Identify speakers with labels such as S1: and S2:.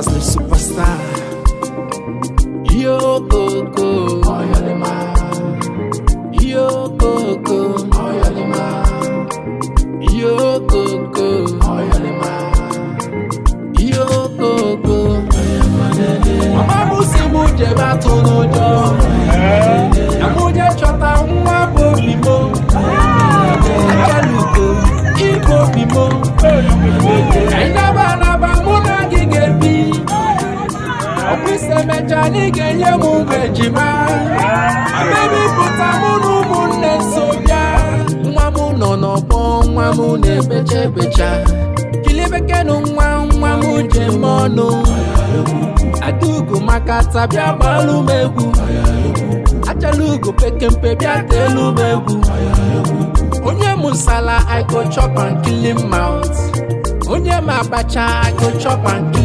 S1: as the superstar. Yo Coco, yo Coco, yo Coco, yo Coco. Mama musimu jeba tonojo, amuje chota nwa bobimo, ajaluko ibo bimo, ainaba naba muna gigebi. Opise mechani genye mubejima, baby puta munu mune soja. Mwamu nonobo, mwamu nebeche becha, kilibeke no mwamu jemono. Adugu makata bia balu megu, achalugu pekempe bia telu megu. Onye musala I go chop and kill him out. Onye mabacha I go chop and kill